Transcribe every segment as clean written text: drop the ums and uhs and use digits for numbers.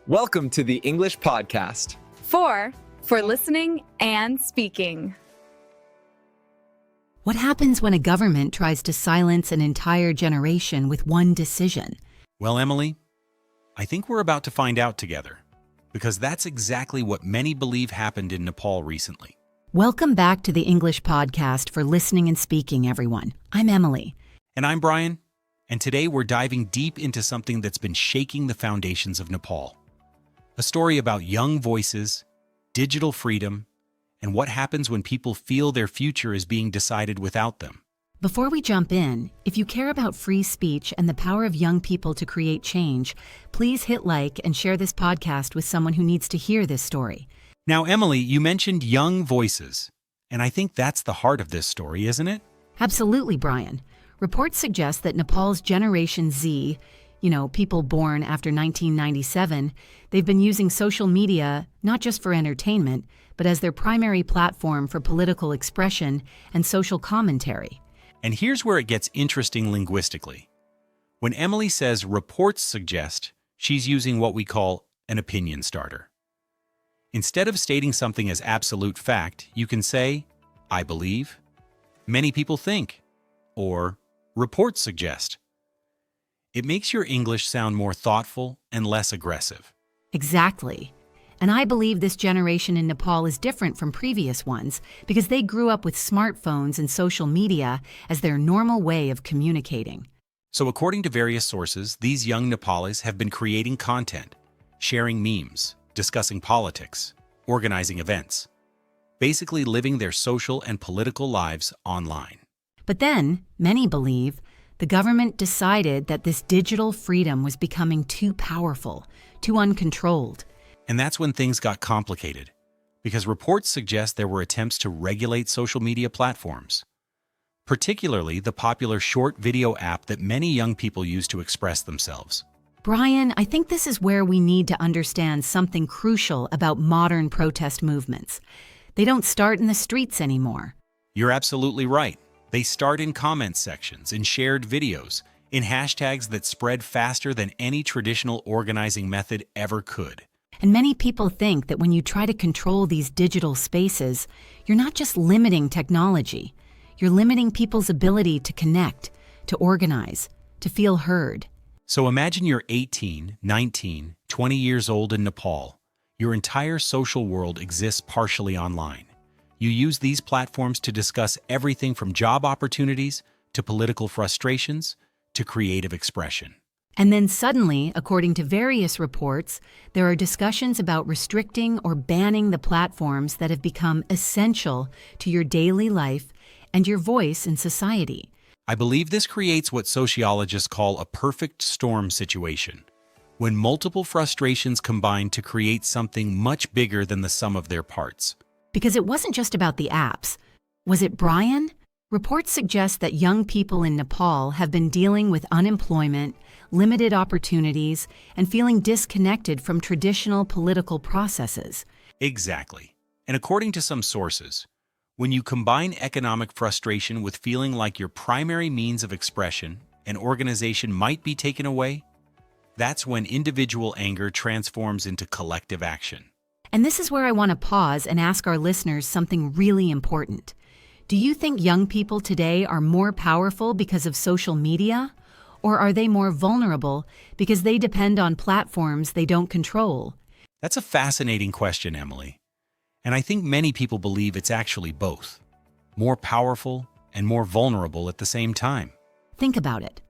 Welcome to the English podcast. For listening and speaking. What happens when a government tries to silence an entire generation with one decision? Well, Emily, I think we're about to find out together, because that's exactly what many believe happened in Nepal recently. Welcome back to the English podcast for listening and speaking, everyone. I'm Emily. And I'm Brian, and today we're diving deep into something that's been shaking the foundations of Nepal. A story about young voices, digital freedom, and what happens when people feel their future is being decided without them. Before we jump in, if you care about free speech and the power of young people to create change, please hit like and share this podcast with someone who needs to hear this story. Now, Emily, you mentioned young voices, and I think that's the heart of this story, isn't it? Absolutely, Brian. Reports suggest that Nepal's Generation Z, people born after 1997, they've been using social media not just for entertainment, but as their primary platform for political expression and social commentary. And here's where it gets interesting linguistically. When Emily says reports suggest, she's using what we call an opinion starter. Instead of stating something as absolute fact, you can say, I believe, many people think, or reports suggest. It makes your English sound more thoughtful and less aggressive. Exactly. And I believe this generation in Nepal is different from previous ones because they grew up with smartphones and social media as their normal way of communicating. So according to various sources, these young Nepalis have been creating content, sharing memes, discussing politics, organizing events, basically living their social and political lives online. But then, many believe, the government decided that this digital freedom was becoming too powerful, too uncontrolled. And that's when things got complicated, because reports suggest there were attempts to regulate social media platforms, particularly the popular short video app that many young people use to express themselves. Brian, I think this is where we need to understand something crucial about modern protest movements. They don't start in the streets anymore. You're absolutely right. They start in comment sections, in shared videos, in hashtags that spread faster than any traditional organizing method ever could. And many people think that when you try to control these digital spaces, you're not just limiting technology, you're limiting people's ability to connect, to organize, to feel heard. So imagine you're 18, 19, 20 years old in Nepal. Your entire social world exists partially online. You use these platforms to discuss everything from job opportunities to political frustrations to creative expression. And then suddenly, according to various reports, there are discussions about restricting or banning the platforms that have become essential to your daily life and your voice in society. I believe this creates what sociologists call a perfect storm situation, when multiple frustrations combine to create something much bigger than the sum of their parts. Because it wasn't just about the apps. Was it Brian? Reports suggest that young people in Nepal have been dealing with unemployment, limited opportunities, and feeling disconnected from traditional political processes. Exactly. And according to some sources, when you combine economic frustration with feeling like your primary means of expression and organization might be taken away, that's when individual anger transforms into collective action. And this is where I want to pause and ask our listeners something really important. Do you think young people today are more powerful because of social media? Or are they more vulnerable because they depend on platforms they don't control? That's a fascinating question, Emily. And I think many people believe it's actually both. More powerful and more vulnerable at the same time. Think about it.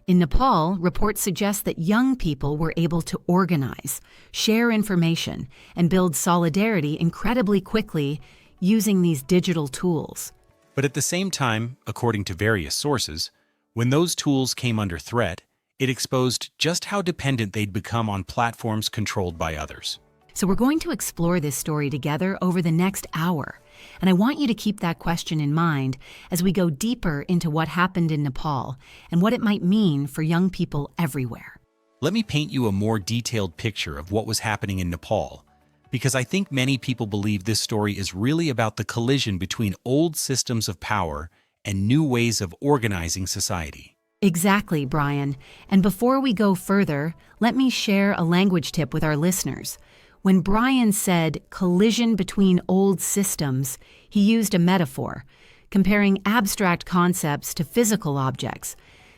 In Nepal, reports suggest that young people were able to organize, share information, and build solidarity incredibly quickly using these digital tools. But at the same time, according to various sources, when those tools came under threat, it exposed just how dependent they'd become on platforms controlled by others. So we're going to explore this story together over the next hour. And I want you to keep that question in mind as we go deeper into what happened in Nepal and what it might mean for young people everywhere. Let me paint you a more detailed picture of what was happening in Nepal, because I think many people believe this story is really about the collision between old systems of power and new ways of organizing society. Exactly, Brian. And before we go further, let me share a language tip with our listeners. When Brian said collision between old systems, he used a metaphor, comparing abstract concepts to physical objects.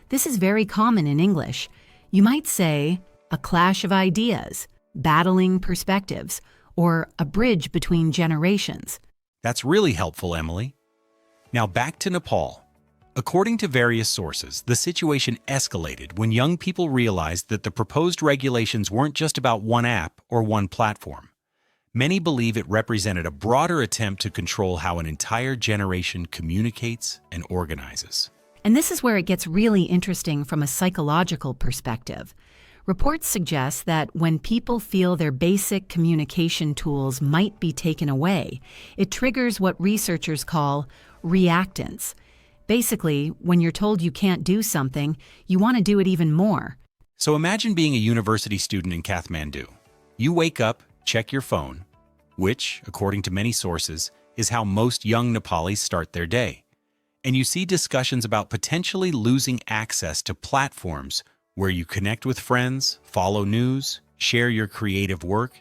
This is very common in English. You might say a clash of ideas, battling perspectives, or a bridge between generations. That's really helpful, Emily. Now back to Nepal. According to various sources, the situation escalated when young people realized that the proposed regulations weren't just about one app or one platform. Many believe it represented a broader attempt to control how an entire generation communicates and organizes. And this is where it gets really interesting from a psychological perspective. Reports suggest that when people feel their basic communication tools might be taken away, it triggers what researchers call reactance. Basically, when you're told you can't do something, you want to do it even more. So imagine being a university student in Kathmandu. You wake up, check your phone, which, according to many sources, is how most young Nepalis start their day. And you see discussions about potentially losing access to platforms where you connect with friends, follow news, share your creative work,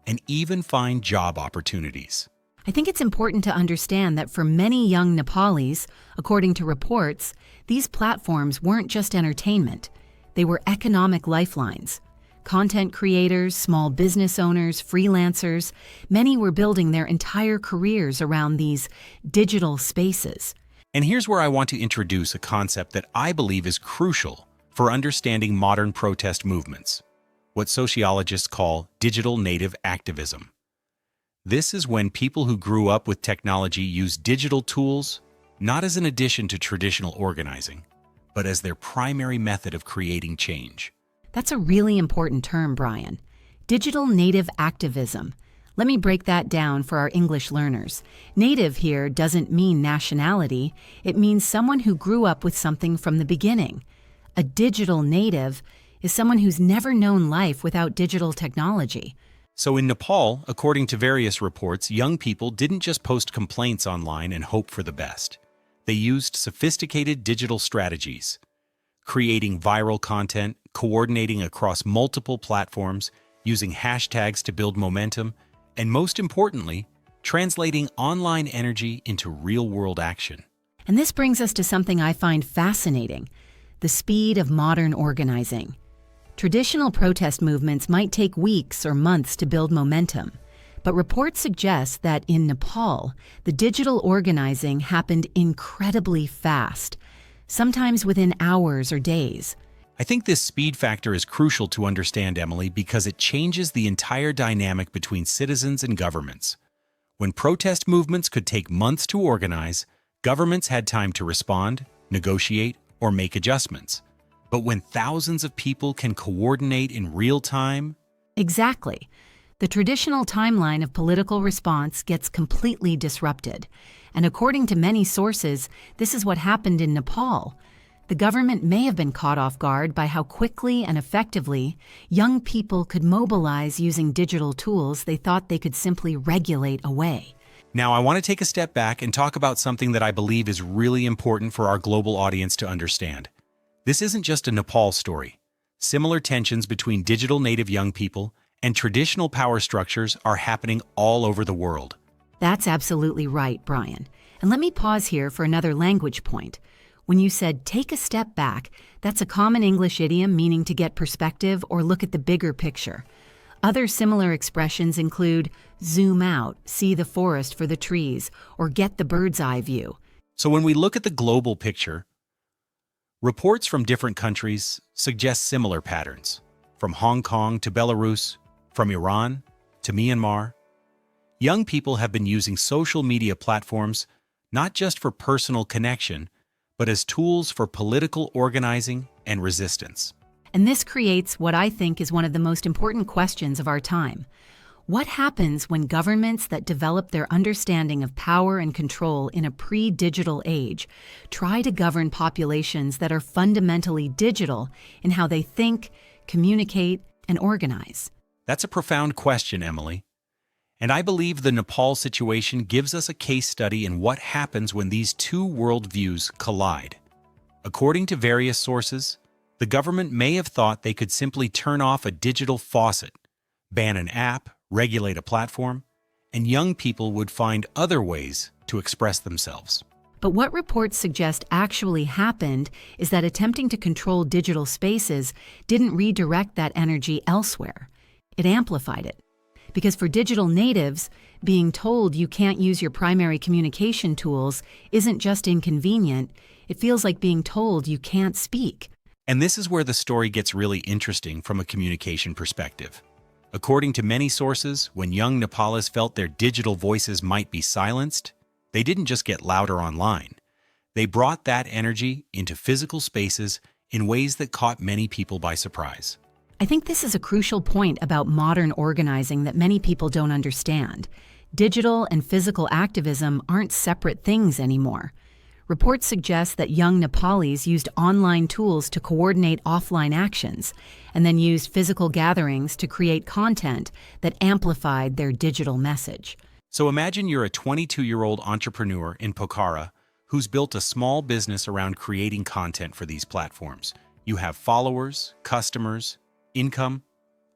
and even find job opportunities. I think it's important to understand that for many young Nepalis, according to reports, these platforms weren't just entertainment. They were economic lifelines. Content creators, small business owners, freelancers, many were building their entire careers around these digital spaces. And here's where I want to introduce a concept that I believe is crucial for understanding modern protest movements, what sociologists call digital native activism. This is when people who grew up with technology use digital tools not as an addition to traditional organizing, but as their primary method of creating change. That's a really important term, Brian. Digital native activism. Let me break that down for our English learners. Native here doesn't mean nationality. It means someone who grew up with something from the beginning. A digital native is someone who's never known life without digital technology. So in Nepal, according to various reports, young people didn't just post complaints online and hope for the best. They used sophisticated digital strategies, creating viral content, coordinating across multiple platforms, using hashtags to build momentum, and most importantly, translating online energy into real-world action. And this brings us to something I find fascinating: the speed of modern organizing. Traditional protest movements might take weeks or months to build momentum, but reports suggest that in Nepal, the digital organizing happened incredibly fast, sometimes within hours or days. I think this speed factor is crucial to understand, Emily, because it changes the entire dynamic between citizens and governments. When protest movements could take months to organize, governments had time to respond, negotiate, or make adjustments. But when thousands of people can coordinate in real time... Exactly. The traditional timeline of political response gets completely disrupted. And according to many sources, this is what happened in Nepal. The government may have been caught off guard by how quickly and effectively young people could mobilize using digital tools they thought they could simply regulate away. Now, I want to take a step back and talk about something that I believe is really important for our global audience to understand. This isn't just a Nepal story. Similar tensions between digital native young people and traditional power structures are happening all over the world. That's absolutely right, Brian. And let me pause here for another language point. When you said take a step back, that's a common English idiom meaning to get perspective or look at the bigger picture. Other similar expressions include zoom out, see the forest for the trees, or get the bird's eye view. So when we look at the global picture, reports from different countries suggest similar patterns. From Hong Kong to Belarus, from Iran to Myanmar, young people have been using social media platforms not just for personal connection, but as tools for political organizing and resistance. And this creates what I think is one of the most important questions of our time. What happens when governments that develop their understanding of power and control in a pre-digital age try to govern populations that are fundamentally digital in how they think, communicate, and organize? That's a profound question, Emily. And I believe the Nepal situation gives us a case study in what happens when these two worldviews collide. According to various sources, the government may have thought they could simply turn off a digital faucet, ban an app, regulate a platform, and young people would find other ways to express themselves. But what reports suggest actually happened is that attempting to control digital spaces didn't redirect that energy elsewhere. It amplified it. Because for digital natives, being told you can't use your primary communication tools isn't just inconvenient, it feels like being told you can't speak. And this is where the story gets really interesting from a communication perspective. According to many sources, when young Nepalis felt their digital voices might be silenced, they didn't just get louder online. They brought that energy into physical spaces in ways that caught many people by surprise. I think this is a crucial point about modern organizing that many people don't understand. Digital and physical activism aren't separate things anymore. Reports suggest that young Nepalis used online tools to coordinate offline actions, and then used physical gatherings to create content that amplified their digital message. So imagine you're a 22-year-old entrepreneur in Pokhara who's built a small business around creating content for these platforms. You have followers, customers, income,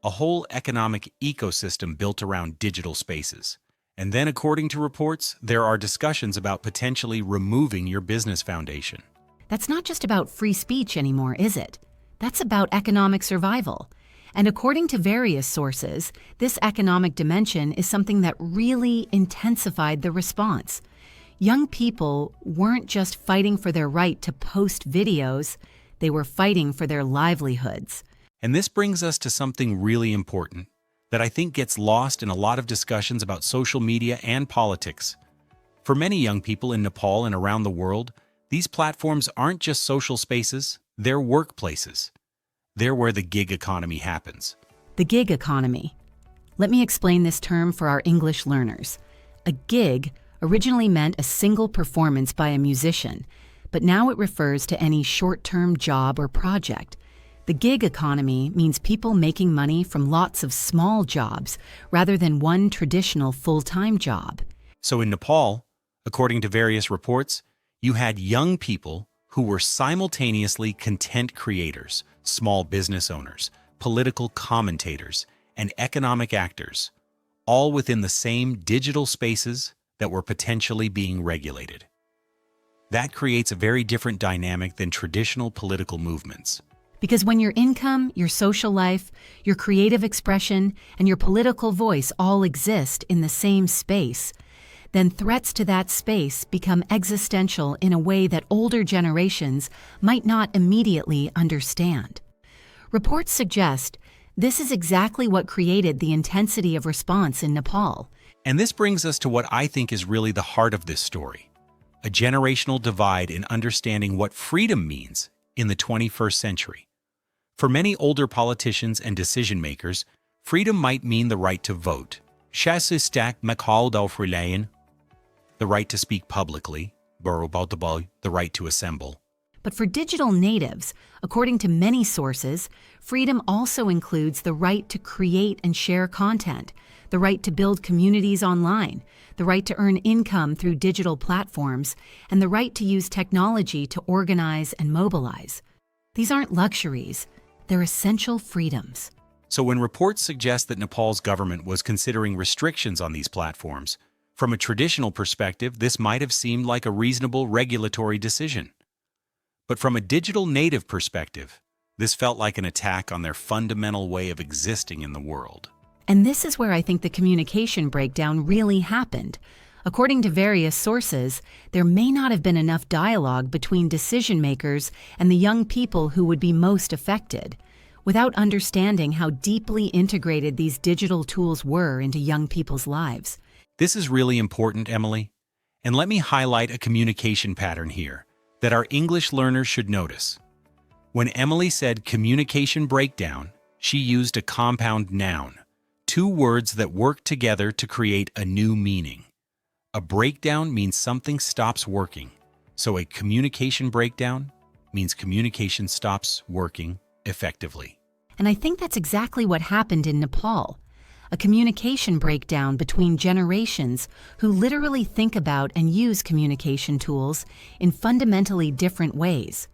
a whole economic ecosystem built around digital spaces. And then, according to reports, there are discussions about potentially removing your business foundation. That's not just about free speech anymore, is it? That's about economic survival. And according to various sources, this economic dimension is something that really intensified the response. Young people weren't just fighting for their right to post videos, they were fighting for their livelihoods. And this brings us to something really important that I think gets lost in a lot of discussions about social media and politics. For many young people in Nepal and around the world, these platforms aren't just social spaces, they're workplaces. They're where the gig economy happens. The gig economy. Let me explain this term for our English learners. A gig originally meant a single performance by a musician, but now it refers to any short-term job or project. The gig economy means people making money from lots of small jobs rather than one traditional full-time job. So in Nepal, according to various reports, you had young people who were simultaneously content creators, small business owners, political commentators, and economic actors, all within the same digital spaces that were potentially being regulated. That creates a very different dynamic than traditional political movements. Because when your income, your social life, your creative expression, and your political voice all exist in the same space, then threats to that space become existential in a way that older generations might not immediately understand. Reports suggest this is exactly what created the intensity of response in Nepal. And this brings us to what I think is really the heart of this story, a generational divide in understanding what freedom means in the 21st century. For many older politicians and decision-makers, freedom might mean the right to vote, the right to speak publicly, the right to assemble. But for digital natives, according to many sources, freedom also includes the right to create and share content, the right to build communities online, the right to earn income through digital platforms, and the right to use technology to organize and mobilize. These aren't luxuries. They're essential freedoms. So when reports suggest that Nepal's government was considering restrictions on these platforms, from a traditional perspective, this might have seemed like a reasonable regulatory decision. But from a digital native perspective, this felt like an attack on their fundamental way of existing in the world. And this is where I think the communication breakdown really happened. According to various sources, there may not have been enough dialogue between decision makers and the young people who would be most affected, without understanding how deeply integrated these digital tools were into young people's lives. This is really important, Emily. And let me highlight a communication pattern here that our English learners should notice. When Emily said communication breakdown, she used a compound noun, two words that work together to create a new meaning. A breakdown means something stops working, so a communication breakdown means communication stops working effectively. And I think that's exactly what happened in Nepal. A communication breakdown between generations who literally think about and use communication tools in fundamentally different ways.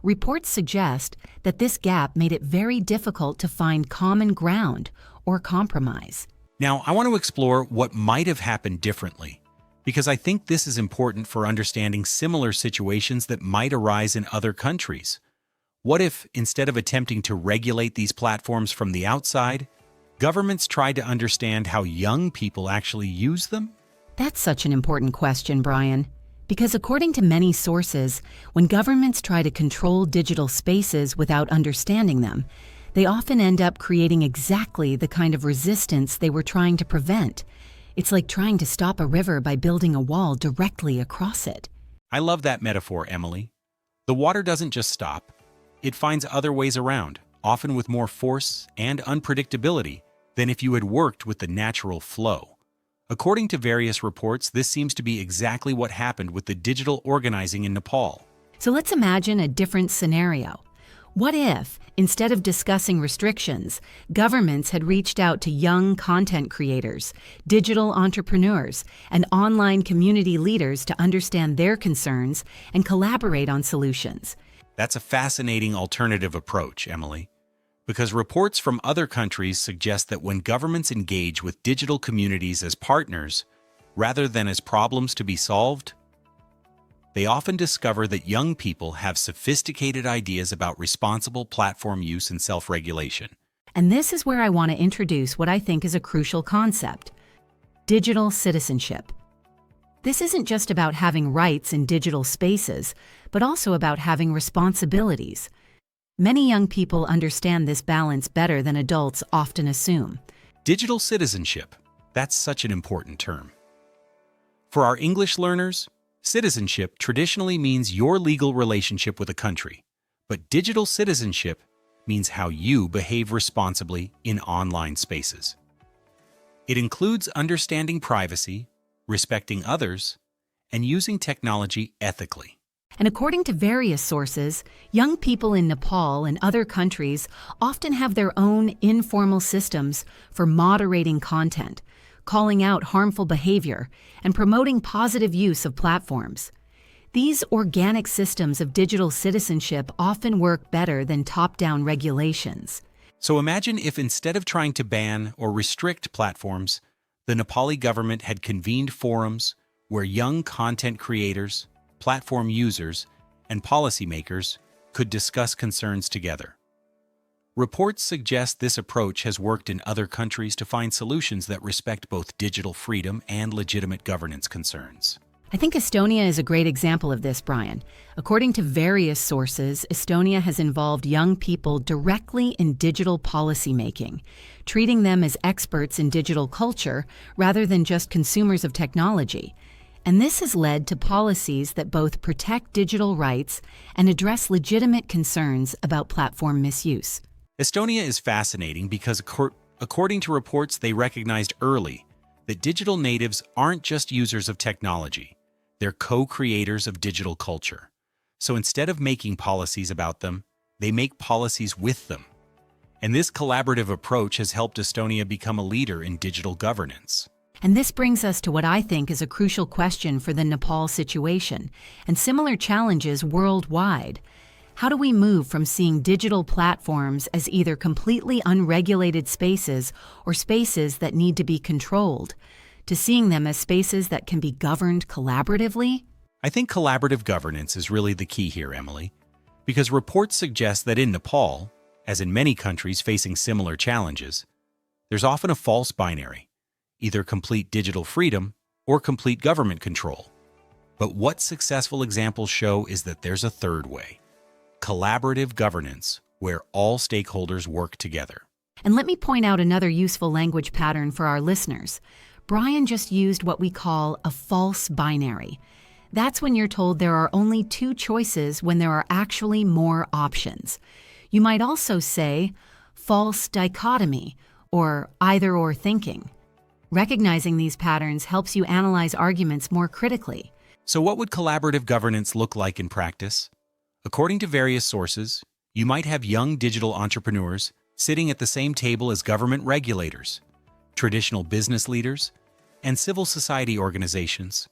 reports suggest that this gap made it very difficult to find common ground or compromise. Now, I want to explore what might have happened differently, because I think this is important for understanding similar situations that might arise in other countries. What if, instead of attempting to regulate these platforms from the outside, governments tried to understand how young people actually use them? That's such an important question, Brian. Because according to many sources, when governments try to control digital spaces without understanding them, they often end up creating exactly the kind of resistance they were trying to prevent. It's like trying to stop a river by building a wall directly across it. I love that metaphor, Emily. The water doesn't just stop. It finds other ways around, often with more force and unpredictability than if you had worked with the natural flow. According to various reports, this seems to be exactly what happened with the digital organizing in Nepal. So let's imagine a different scenario. What if, instead of discussing restrictions, governments had reached out to young content creators, digital entrepreneurs, and online community leaders to understand their concerns and collaborate on solutions? That's a fascinating alternative approach, Emily, because reports from other countries suggest that when governments engage with digital communities as partners, rather than as problems to be solved, they often discover that young people have sophisticated ideas about responsible platform use and self-regulation. And this is where I want to introduce what I think is a crucial concept: digital citizenship. This isn't just about having rights in digital spaces, but also about having responsibilities. Many young people understand this balance better than adults often assume. Digital citizenship, that's such an important term. For our English learners, citizenship traditionally means your legal relationship with a country, but digital citizenship means how you behave responsibly in online spaces. It includes understanding privacy, respecting others, and using technology ethically. And according to various sources, young people in Nepal and other countries often have their own informal systems for moderating content, calling out harmful behavior, and promoting positive use of platforms. These organic systems of digital citizenship often work better than top-down regulations. So imagine if instead of trying to ban or restrict platforms, the Nepali government had convened forums where young content creators, platform users, and policymakers could discuss concerns together. Reports suggest this approach has worked in other countries to find solutions that respect both digital freedom and legitimate governance concerns. I think Estonia is a great example of this, Brian. According to various sources, Estonia has involved young people directly in digital policymaking, treating them as experts in digital culture rather than just consumers of technology. And this has led to policies that both protect digital rights and address legitimate concerns about platform misuse. Estonia is fascinating because, according to reports, they recognized early that digital natives aren't just users of technology, they're co-creators of digital culture. So instead of making policies about them, they make policies with them. And this collaborative approach has helped Estonia become a leader in digital governance. And this brings us to what I think is a crucial question for the Nepal situation and similar challenges worldwide. How do we move from seeing digital platforms as either completely unregulated spaces or spaces that need to be controlled, to seeing them as spaces that can be governed collaboratively? I think collaborative governance is really the key here, Emily, because reports suggest that in Nepal, as in many countries facing similar challenges, there's often a false binary, either complete digital freedom or complete government control. But what successful examples show is that there's a third way: collaborative governance, where all stakeholders work together. And let me point out another useful language pattern for our listeners. Brian just used what we call a false binary. That's when you're told there are only two choices when there are actually more options. You might also say false dichotomy or either-or thinking. Recognizing these patterns helps you analyze arguments more critically. So what would collaborative governance look like in practice? According to various sources, you might have young digital entrepreneurs sitting at the same table as government regulators, traditional business leaders, and civil society organizations,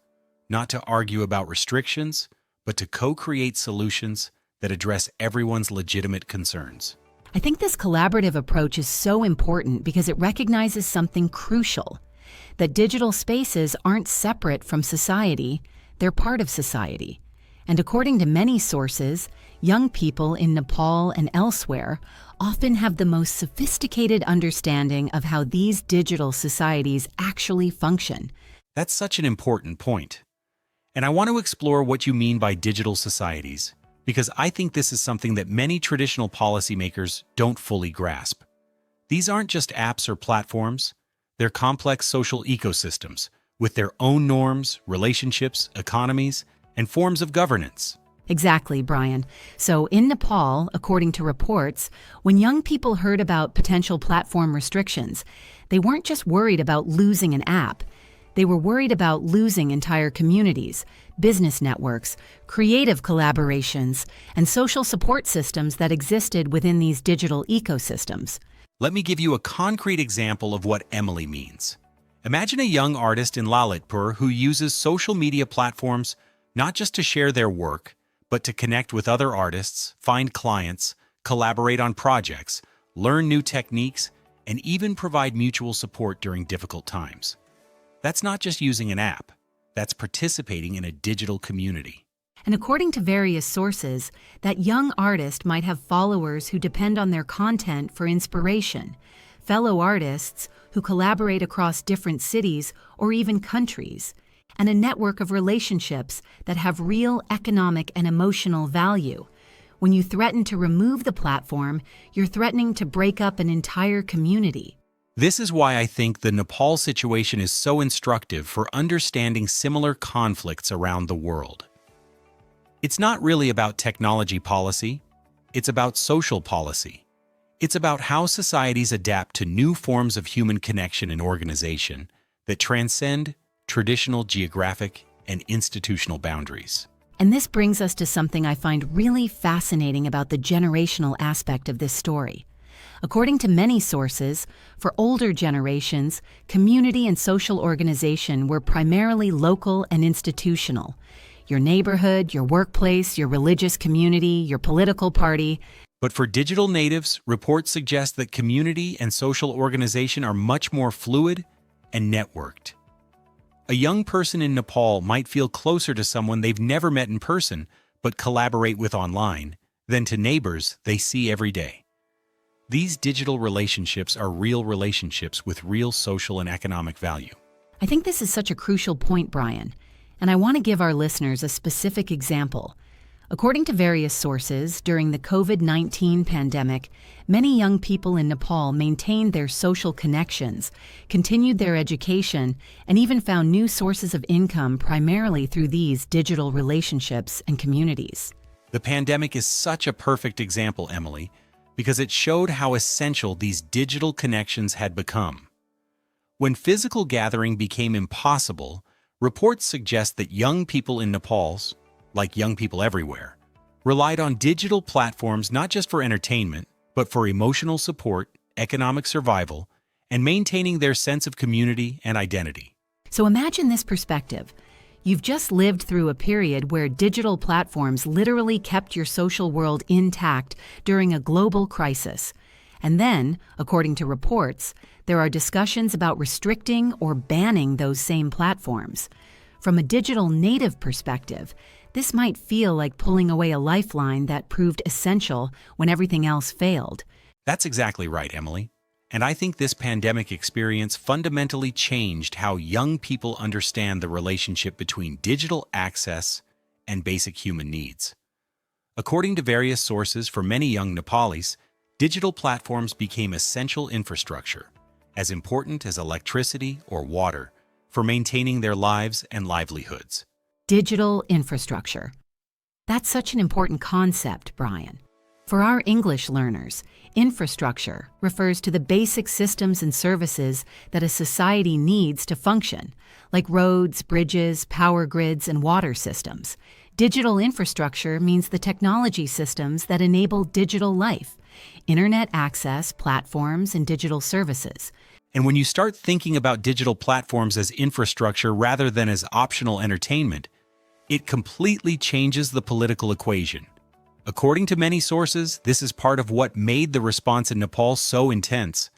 not to argue about restrictions, but to co-create solutions that address everyone's legitimate concerns. I think this collaborative approach is so important because it recognizes something crucial, that digital spaces aren't separate from society, they're part of society. And according to many sources, young people in Nepal and elsewhere often have the most sophisticated understanding of how these digital societies actually function. That's such an important point. And I want to explore what you mean by digital societies, because I think this is something that many traditional policymakers don't fully grasp. These aren't just apps or platforms, they're complex social ecosystems with their own norms, relationships, economies, and forms of governance. Exactly, Brian. So in Nepal, according to reports, when young people heard about potential platform restrictions, they weren't just worried about losing an app. They were worried about losing entire communities, business networks, creative collaborations, and social support systems that existed within these digital ecosystems. Let me give you a concrete example of what Emily means. Imagine a young artist in Lalitpur who uses social media platforms not just to share their work, but to connect with other artists, find clients, collaborate on projects, learn new techniques, and even provide mutual support during difficult times. That's not just using an app, that's participating in a digital community. And according to various sources, that young artist might have followers who depend on their content for inspiration, fellow artists who collaborate across different cities or even countries, and a network of relationships that have real economic and emotional value. When you threaten to remove the platform, you're threatening to break up an entire community. This is why I think the Nepal situation is so instructive for understanding similar conflicts around the world. It's not really about technology policy, it's about social policy. It's about how societies adapt to new forms of human connection and organization that transcend traditional geographic and institutional boundaries. And this brings us to something I find really fascinating about the generational aspect of this story. According to many sources, for older generations, community and social organization were primarily local and institutional. Your neighborhood, your workplace, your religious community, your political party. But for digital natives, reports suggest that community and social organization are much more fluid and networked. A young person in Nepal might feel closer to someone they've never met in person but collaborate with online than to neighbors they see every day. These digital relationships are real relationships with real social and economic value. I think this is such a crucial point, Brian, and I want to give our listeners a specific example. According to various sources, during the COVID-19 pandemic, many young people in Nepal maintained their social connections, continued their education, and even found new sources of income primarily through these digital relationships and communities. The pandemic is such a perfect example, Emily, because it showed how essential these digital connections had become. When physical gathering became impossible, reports suggest that young people in Nepal, like young people everywhere, relied on digital platforms not just for entertainment, but for emotional support, economic survival, and maintaining their sense of community and identity. So imagine this perspective. You've just lived through a period where digital platforms literally kept your social world intact during a global crisis. And then, according to reports, there are discussions about restricting or banning those same platforms. From a digital native perspective, this might feel like pulling away a lifeline that proved essential when everything else failed. That's exactly right, Emily. And I think this pandemic experience fundamentally changed how young people understand the relationship between digital access and basic human needs. According to various sources, for many young Nepalis, digital platforms became essential infrastructure, as important as electricity or water, for maintaining their lives and livelihoods. Digital infrastructure. That's such an important concept, Brian. For our English learners, infrastructure refers to the basic systems and services that a society needs to function, like roads, bridges, power grids, and water systems. Digital infrastructure means the technology systems that enable digital life, internet access, platforms, and digital services. And when you start thinking about digital platforms as infrastructure rather than as optional entertainment, it completely changes the political equation. According to many sources, this is part of what made the response in Nepal so intense.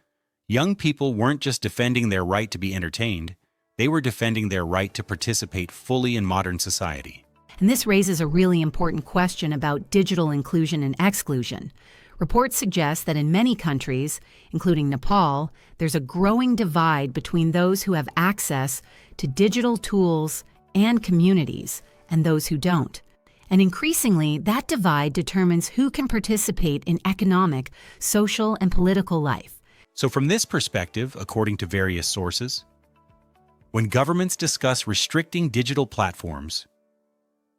Young people weren't just defending their right to be entertained, they were defending their right to participate fully in modern society. And this raises a really important question about digital inclusion and exclusion. Reports suggest that in many countries, including Nepal, there's a growing divide between those who have access to digital tools and communities and those who don't. And increasingly, that divide determines who can participate in economic, social, and political life. So from this perspective, according to various sources, when governments discuss restricting digital platforms,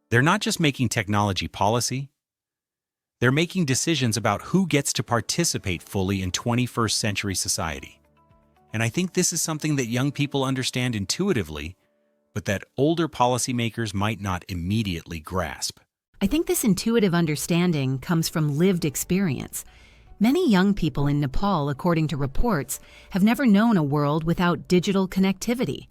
they're not just making technology policy, they're making decisions about who gets to participate fully in 21st century society. And I think this is something that young people understand intuitively, but that older policymakers might not immediately grasp. I think this intuitive understanding comes from lived experience. Many young people in Nepal, according to reports, have never known a world without digital connectivity.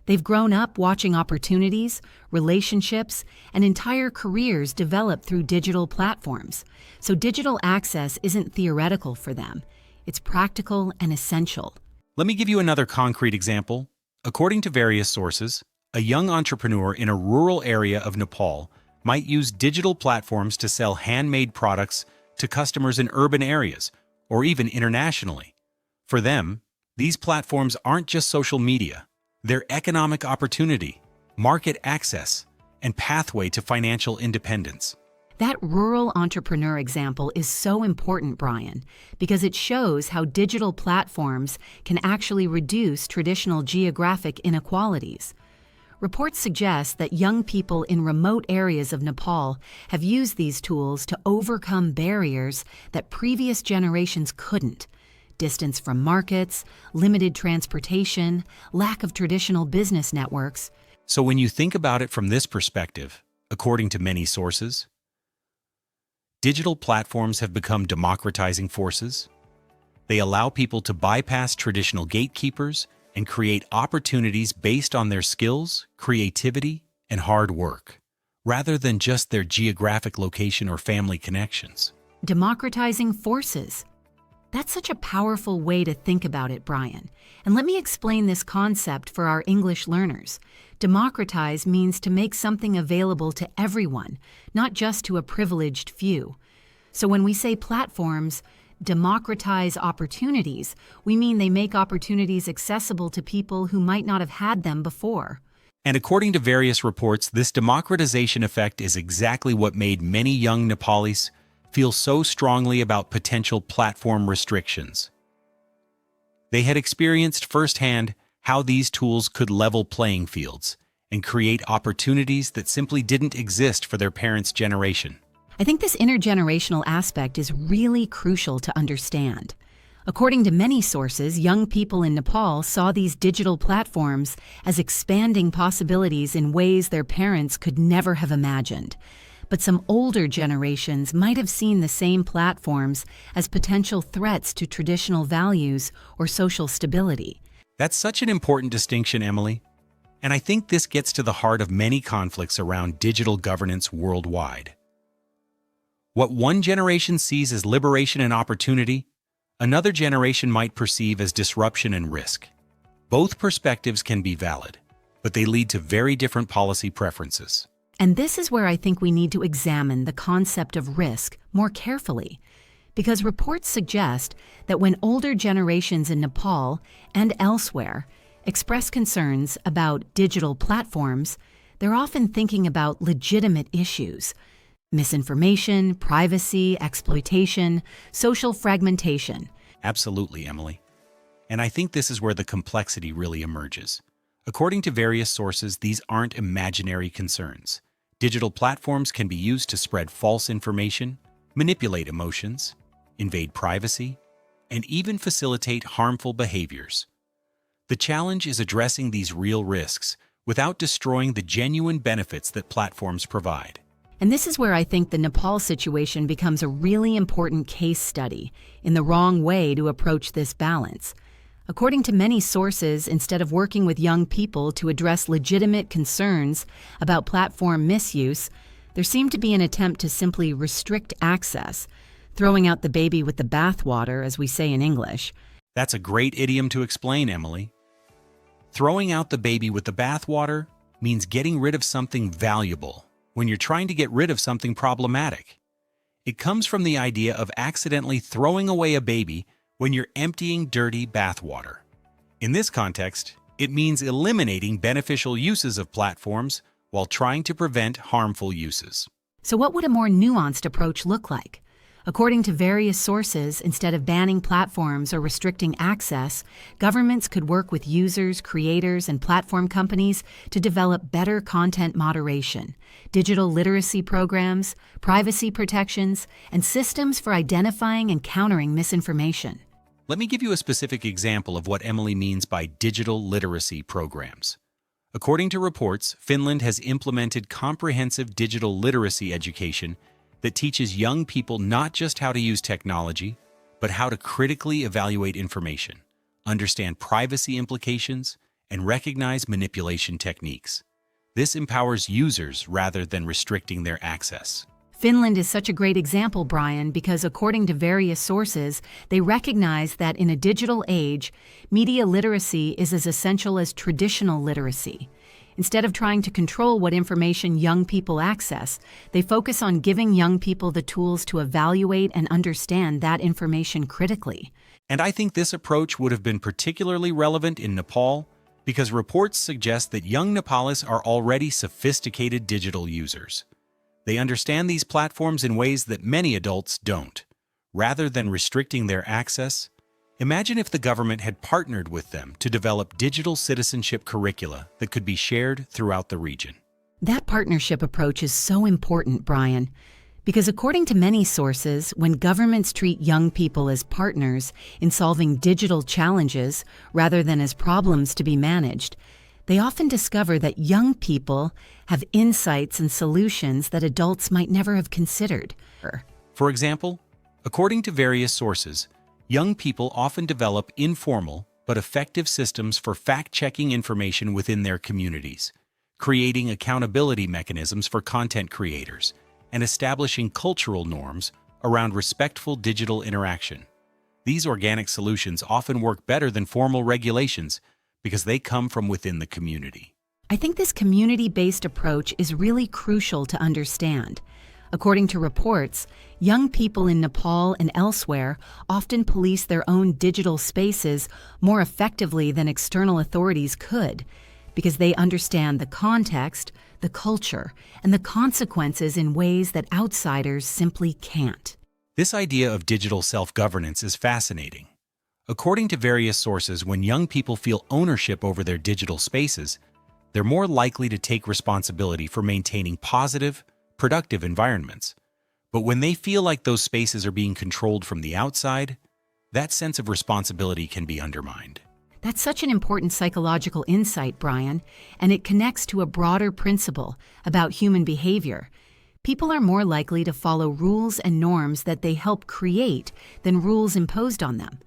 They've grown up watching opportunities, relationships, and entire careers develop through digital platforms. So digital access isn't theoretical for them. It's practical and essential. Let me give you another concrete example. According to various sources, a young entrepreneur in a rural area of Nepal might use digital platforms to sell handmade products to customers in urban areas, or even internationally. For them, these platforms aren't just social media. They're economic opportunity, market access, and pathway to financial independence. That rural entrepreneur example is so important, Brian, because it shows how digital platforms can actually reduce traditional geographic inequalities. Reports suggest that young people in remote areas of Nepal have used these tools to overcome barriers that previous generations couldn't. Distance from markets, limited transportation, lack of traditional business networks. So when you think about it from this perspective, according to many sources, digital platforms have become democratizing forces. They allow people to bypass traditional gatekeepers and create opportunities based on their skills, creativity, and hard work, rather than just their geographic location or family connections. Democratizing forces. That's such a powerful way to think about it, Brian. And let me explain this concept for our English learners. Democratize means to make something available to everyone, not just to a privileged few. So when we say platforms democratize opportunities, we mean they make opportunities accessible to people who might not have had them before. And according to various reports, this democratization effect is exactly what made many young Nepalis feel so strongly about potential platform restrictions. They had experienced firsthand how these tools could level playing fields and create opportunities that simply didn't exist for their parents' generation. I think this intergenerational aspect is really crucial to understand. According to many sources, young people in Nepal saw these digital platforms as expanding possibilities in ways their parents could never have imagined. But some older generations might have seen the same platforms as potential threats to traditional values or social stability. That's such an important distinction, Emily. And I think this gets to the heart of many conflicts around digital governance worldwide. What one generation sees as liberation and opportunity, another generation might perceive as disruption and risk. Both perspectives can be valid, but they lead to very different policy preferences. And this is where I think we need to examine the concept of risk more carefully, because reports suggest that when older generations in Nepal and elsewhere express concerns about digital platforms, they're often thinking about legitimate issues: misinformation, privacy, exploitation, social fragmentation. Absolutely, Emily. And I think this is where the complexity really emerges. According to various sources, these aren't imaginary concerns. Digital platforms can be used to spread false information, manipulate emotions, invade privacy, and even facilitate harmful behaviors. The challenge is addressing these real risks without destroying the genuine benefits that platforms provide. And this is where I think the Nepal situation becomes a really important case study in the wrong way to approach this balance. According to many sources, instead of working with young people to address legitimate concerns about platform misuse, There seemed to be an attempt to simply restrict access, throwing out the baby with the bathwater, as we say in English. That's a great idiom to explain, Emily. Throwing out the baby with the bathwater means getting rid of something valuable when you're trying to get rid of something problematic. It comes from the idea of accidentally throwing away a baby when you're emptying dirty bathwater. In this context, it means eliminating beneficial uses of platforms while trying to prevent harmful uses. So what would a more nuanced approach look like? According to various sources, instead of banning platforms or restricting access, governments could work with users, creators, and platform companies to develop better content moderation, digital literacy programs, privacy protections, and systems for identifying and countering misinformation. Let me give you a specific example of what Emily means by digital literacy programs. According to reports, Finland has implemented comprehensive digital literacy education that teaches young people not just how to use technology, but how to critically evaluate information, understand privacy implications, and recognize manipulation techniques. This empowers users rather than restricting their access. Finland is such a great example, Brian, because according to various sources, they recognize that in a digital age, media literacy is as essential as traditional literacy. Instead of trying to control what information young people access, they focus on giving young people the tools to evaluate and understand that information critically. And I think this approach would have been particularly relevant in Nepal because reports suggest that young Nepalis are already sophisticated digital users. They understand these platforms in ways that many adults don't. Rather than restricting their access, imagine if the government had partnered with them to develop digital citizenship curricula that could be shared throughout the region. That partnership approach is so important, Brian, because according to many sources, when governments treat young people as partners in solving digital challenges rather than as problems to be managed, they often discover that young people have insights and solutions that adults might never have considered. For example, according to various sources, young people often develop informal but effective systems for fact-checking information within their communities, creating accountability mechanisms for content creators, and establishing cultural norms around respectful digital interaction. These organic solutions often work better than formal regulations because they come from within the community. I think this community-based approach is really crucial to understand. According to reports, young people in Nepal and elsewhere often police their own digital spaces more effectively than external authorities could, because they understand the context, the culture, and the consequences in ways that outsiders simply can't. This idea of digital self-governance is fascinating. According to various sources, when young people feel ownership over their digital spaces, they're more likely to take responsibility for maintaining positive, productive environments. But when they feel like those spaces are being controlled from the outside, that sense of responsibility can be undermined. That's such an important psychological insight, Brian, and it connects to a broader principle about human behavior. People are more likely to follow rules and norms that they help create than rules imposed on them.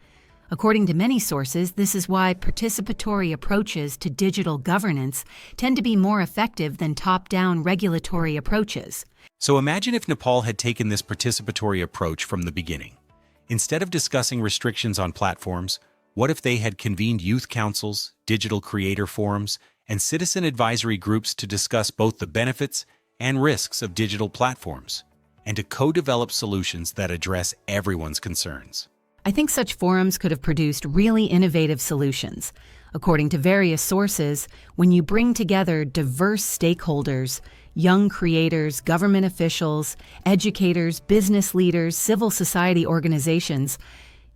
According to many sources, this is why participatory approaches to digital governance tend to be more effective than top-down regulatory approaches. So imagine if Nepal had taken this participatory approach from the beginning. Instead of discussing restrictions on platforms, what if they had convened youth councils, digital creator forums, and citizen advisory groups to discuss both the benefits and risks of digital platforms, and to co-develop solutions that address everyone's concerns? I think such forums could have produced really innovative solutions. According to various sources, when you bring together diverse stakeholders, young creators, government officials, educators, business leaders, civil society organizations,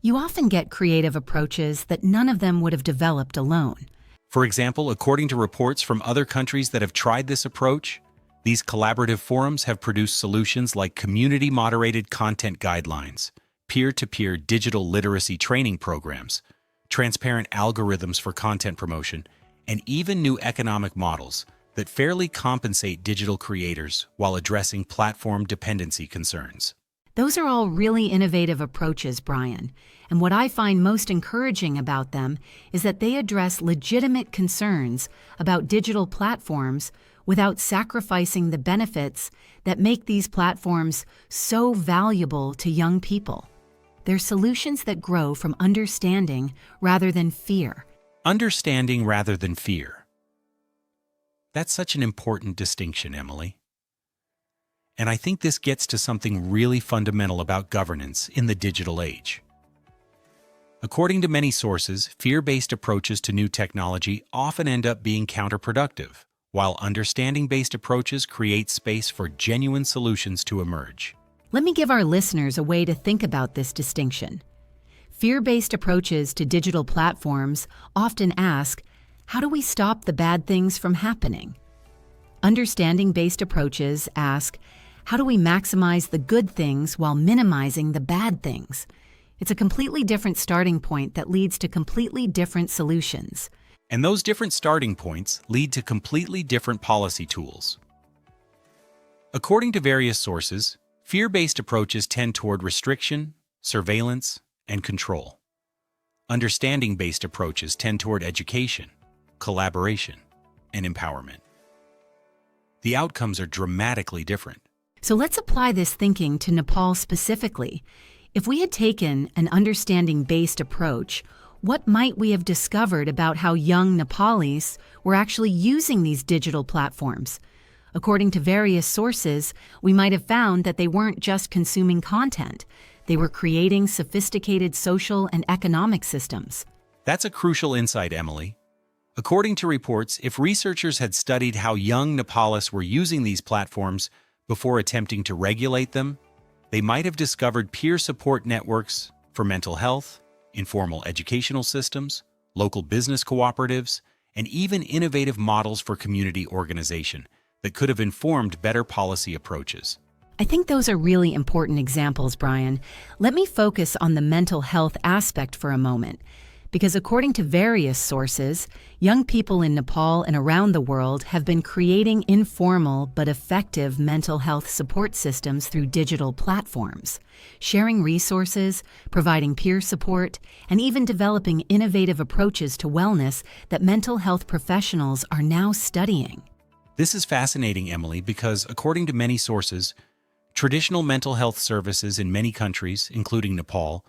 you often get creative approaches that none of them would have developed alone. For example, according to reports from other countries that have tried this approach, these collaborative forums have produced solutions like community-moderated content guidelines, peer-to-peer digital literacy training programs, transparent algorithms for content promotion, and even new economic models that fairly compensate digital creators while addressing platform dependency concerns. Those are all really innovative approaches, Brian, and what I find most encouraging about them is that they address legitimate concerns about digital platforms without sacrificing the benefits that make these platforms so valuable to young people. They're solutions that grow from understanding rather than fear. Understanding rather than fear. That's such an important distinction, Emily. And I think this gets to something really fundamental about governance in the digital age. According to many sources, fear-based approaches to new technology often end up being counterproductive, while understanding-based approaches create space for genuine solutions to emerge. Let me give our listeners a way to think about this distinction. Fear-based approaches to digital platforms often ask, how do we stop the bad things from happening? Understanding-based approaches ask, how do we maximize the good things while minimizing the bad things? It's a completely different starting point that leads to completely different solutions. And those different starting points lead to completely different policy tools. According to various sources, fear-based approaches tend toward restriction, surveillance, and control. Understanding-based approaches tend toward education, collaboration, and empowerment. The outcomes are dramatically different. So let's apply this thinking to Nepal specifically. If we had taken an understanding-based approach, what might we have discovered about how young Nepalis were actually using these digital platforms? According to various sources, we might have found that they weren't just consuming content. They were creating sophisticated social and economic systems. That's a crucial insight, Emily. According to reports, if researchers had studied how young Nepalis were using these platforms before attempting to regulate them, they might have discovered peer support networks for mental health, informal educational systems, local business cooperatives, and even innovative models for community organization that could have informed better policy approaches. I think those are really important examples, Brian. Let me focus on the mental health aspect for a moment. Because according to various sources, young people in Nepal and around the world have been creating informal but effective mental health support systems through digital platforms, sharing resources, providing peer support, and even developing innovative approaches to wellness that mental health professionals are now studying. This is fascinating, Emily, because according to many sources, traditional mental health services in many countries, including Nepal,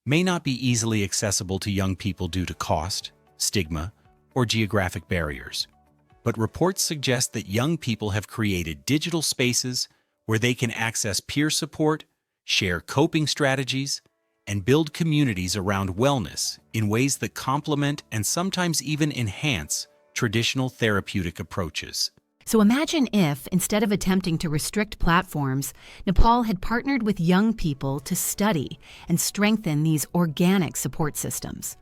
may not be easily accessible to young people due to cost, stigma, or geographic barriers. But reports suggest that young people have created digital spaces where they can access peer support, share coping strategies, and build communities around wellness in ways that complement and sometimes even enhance traditional therapeutic approaches. So imagine if, instead of attempting to restrict platforms, Nepal had partnered with young people to study and strengthen these organic support systems.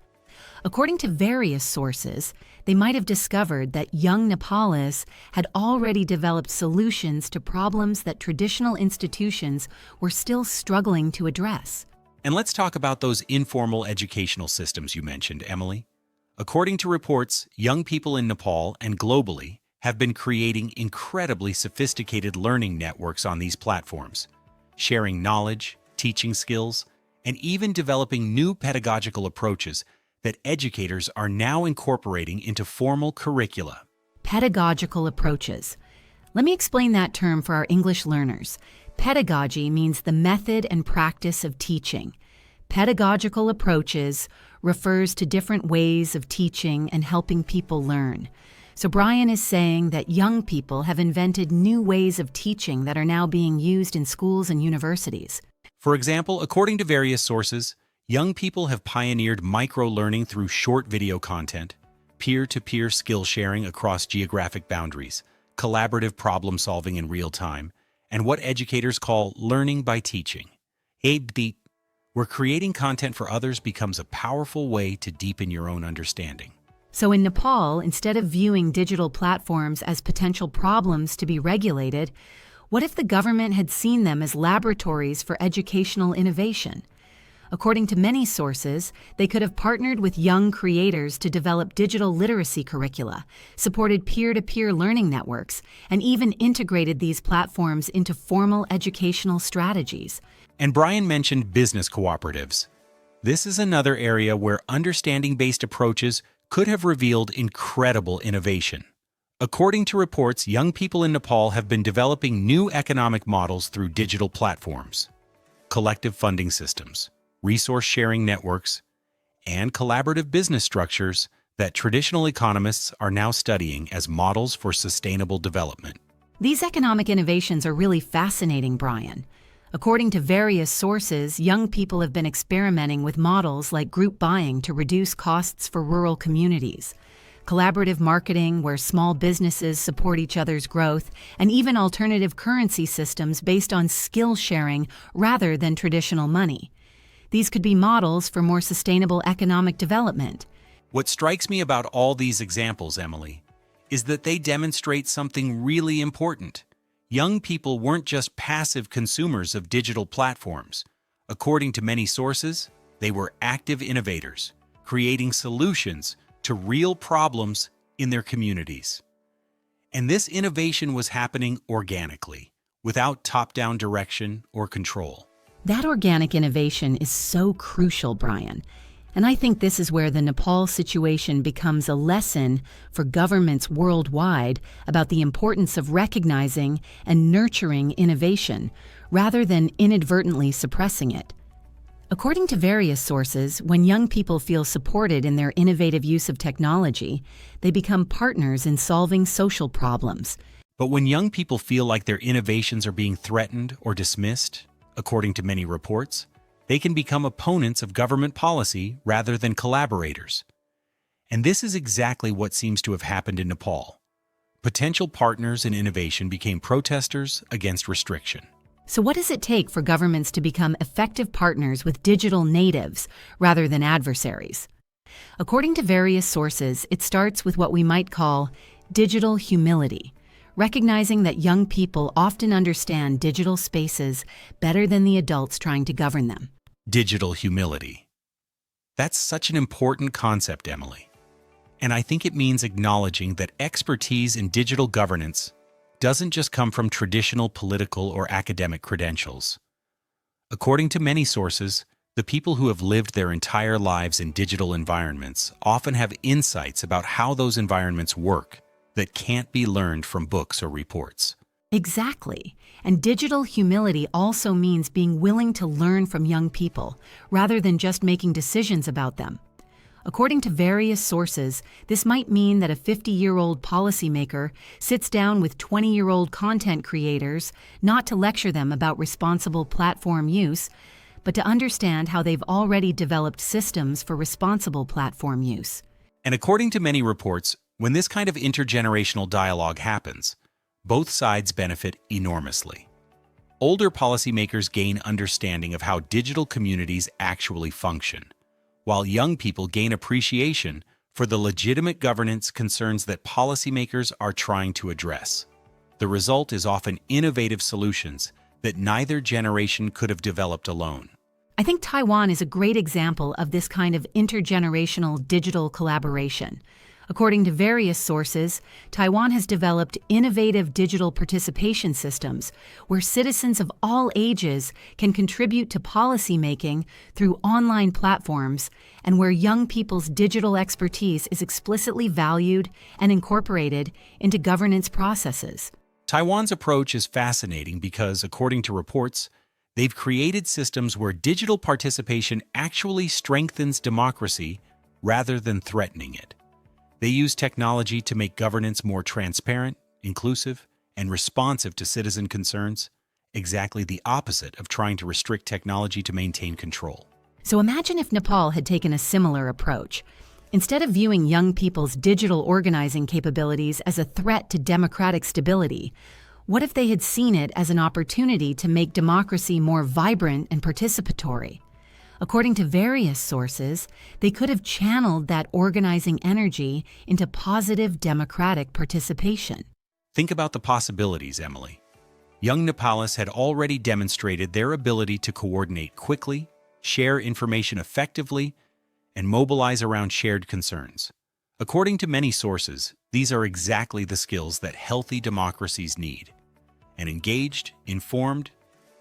According to various sources, they might have discovered that young Nepalis had already developed solutions to problems that traditional institutions were still struggling to address. And let's talk about those informal educational systems you mentioned, Emily. According to reports, young people in Nepal and globally have been creating incredibly sophisticated learning networks on these platforms, sharing knowledge, teaching skills, and even developing new pedagogical approaches that educators are now incorporating into formal curricula. Pedagogical approaches. Let me explain that term for our English learners. Pedagogy means the method and practice of teaching. Pedagogical approaches refers to different ways of teaching and helping people learn. So Brian is saying that young people have invented new ways of teaching that are now being used in schools and universities. For example, according to various sources, young people have pioneered micro-learning through short video content, peer-to-peer skill sharing across geographic boundaries, collaborative problem-solving in real time, and what educators call learning by teaching. Where creating content for others becomes a powerful way to deepen your own understanding. So in Nepal, instead of viewing digital platforms as potential problems to be regulated, what if the government had seen them as laboratories for educational innovation? According to many sources, they could have partnered with young creators to develop digital literacy curricula, supported peer-to-peer learning networks, and even integrated these platforms into formal educational strategies. And Brian mentioned business cooperatives. This is another area where understanding-based approaches could have revealed incredible innovation. According to reports, young people in Nepal have been developing new economic models through digital platforms, collective funding systems, resource-sharing networks, and collaborative business structures that traditional economists are now studying as models for sustainable development. These economic innovations are really fascinating, Brian. According to various sources, young people have been experimenting with models like group buying to reduce costs for rural communities, collaborative marketing where small businesses support each other's growth, and even alternative currency systems based on skill sharing rather than traditional money. These could be models for more sustainable economic development. What strikes me about all these examples, Emily, is that they demonstrate something really important. Young people weren't just passive consumers of digital platforms. According to many sources, they were active innovators, creating solutions to real problems in their communities. And this innovation was happening organically, without top-down direction or control. That organic innovation is so crucial, Brian. And I think this is where the Nepal situation becomes a lesson for governments worldwide about the importance of recognizing and nurturing innovation, rather than inadvertently suppressing it. According to various sources, when young people feel supported in their innovative use of technology, they become partners in solving social problems. But when young people feel like their innovations are being threatened or dismissed, according to many reports, they can become opponents of government policy rather than collaborators. And this is exactly what seems to have happened in Nepal. Potential partners in innovation became protesters against restriction. So what does it take for governments to become effective partners with digital natives rather than adversaries? According to various sources, it starts with what we might call digital humility, recognizing that young people often understand digital spaces better than the adults trying to govern them. Digital humility. That's such an important concept, Emily. And I think it means acknowledging that expertise in digital governance doesn't just come from traditional political or academic credentials. According to many sources, the people who have lived their entire lives in digital environments often have insights about how those environments work that can't be learned from books or reports. Exactly. And digital humility also means being willing to learn from young people, rather than just making decisions about them. According to various sources, this might mean that a 50-year-old policymaker sits down with 20-year-old content creators, not to lecture them about responsible platform use, but to understand how they've already developed systems for responsible platform use. And according to many reports, when this kind of intergenerational dialogue happens, both sides benefit enormously. Older policymakers gain understanding of how digital communities actually function, while young people gain appreciation for the legitimate governance concerns that policymakers are trying to address. The result is often innovative solutions that neither generation could have developed alone. I think Taiwan is a great example of this kind of intergenerational digital collaboration. According to various sources, Taiwan has developed innovative digital participation systems where citizens of all ages can contribute to policymaking through online platforms, and where young people's digital expertise is explicitly valued and incorporated into governance processes. Taiwan's approach is fascinating because, according to reports, they've created systems where digital participation actually strengthens democracy rather than threatening it. They use technology to make governance more transparent, inclusive, and responsive to citizen concerns, exactly the opposite of trying to restrict technology to maintain control. So imagine if Nepal had taken a similar approach. Instead of viewing young people's digital organizing capabilities as a threat to democratic stability, what if they had seen it as an opportunity to make democracy more vibrant and participatory? According to various sources, they could have channeled that organizing energy into positive democratic participation. Think about the possibilities, Emily. Young Nepalis had already demonstrated their ability to coordinate quickly, share information effectively, and mobilize around shared concerns. According to many sources, these are exactly the skills that healthy democracies need: an engaged, informed,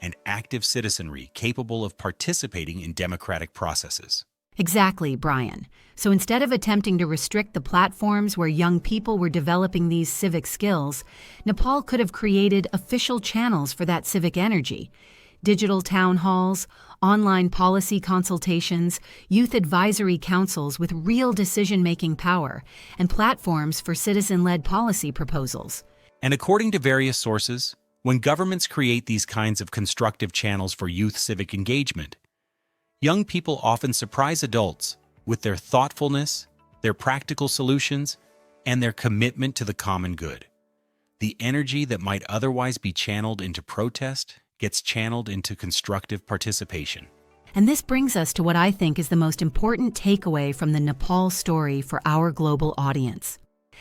and active citizenry capable of participating in democratic processes. Exactly, Brian. So instead of attempting to restrict the platforms where young people were developing these civic skills, Nepal could have created official channels for that civic energy. Digital town halls, online policy consultations, youth advisory councils with real decision-making power, and platforms for citizen-led policy proposals. And according to various sources, when governments create these kinds of constructive channels for youth civic engagement, young people often surprise adults with their thoughtfulness, their practical solutions, and their commitment to the common good. The energy that might otherwise be channeled into protest gets channeled into constructive participation. And this brings us to what I think is the most important takeaway from the Nepal story for our global audience.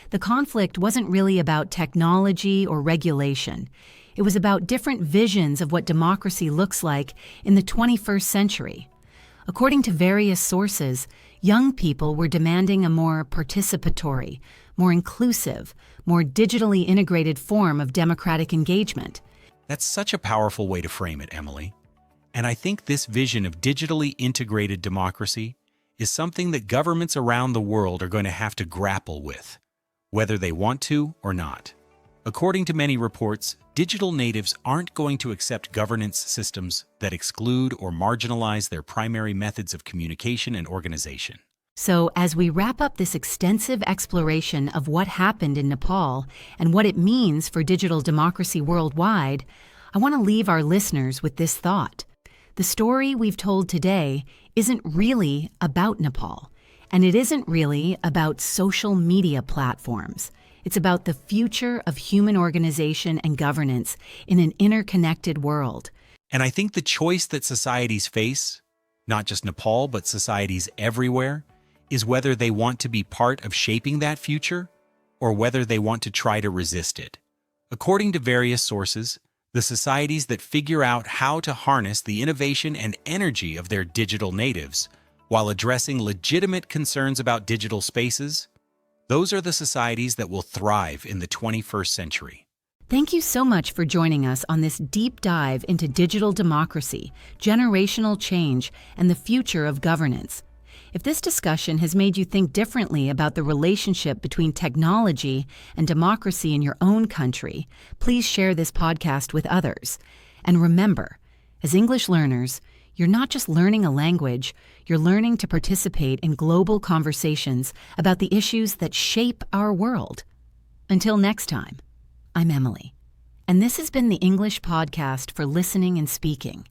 The conflict wasn't really about technology or regulation. It was about different visions of what democracy looks like in the 21st century. According to various sources, young people were demanding a more participatory, more inclusive, more digitally integrated form of democratic engagement. That's such a powerful way to frame it, Emily. And I think this vision of digitally integrated democracy is something that governments around the world are going to have to grapple with, whether they want to or not. According to many reports, digital natives aren't going to accept governance systems that exclude or marginalize their primary methods of communication and organization. So, as we wrap up this extensive exploration of what happened in Nepal and what it means for digital democracy worldwide, I want to leave our listeners with this thought. The story we've told today isn't really about Nepal, and it isn't really about social media platforms. It's about the future of human organization and governance in an interconnected world. And I think the choice that societies face, not just Nepal, but societies everywhere, is whether they want to be part of shaping that future or whether they want to try to resist it. According to various sources, the societies that figure out how to harness the innovation and energy of their digital natives while addressing legitimate concerns about digital spaces, those are the societies that will thrive in the 21st century. Thank you so much for joining us on this deep dive into digital democracy, generational change, and the future of governance. If this discussion has made you think differently about the relationship between technology and democracy in your own country, please share this podcast with others. And remember, as English learners, you're not just learning a language, you're learning to participate in global conversations about the issues that shape our world. Until next time, I'm Emily, and this has been the English podcast for listening and speaking.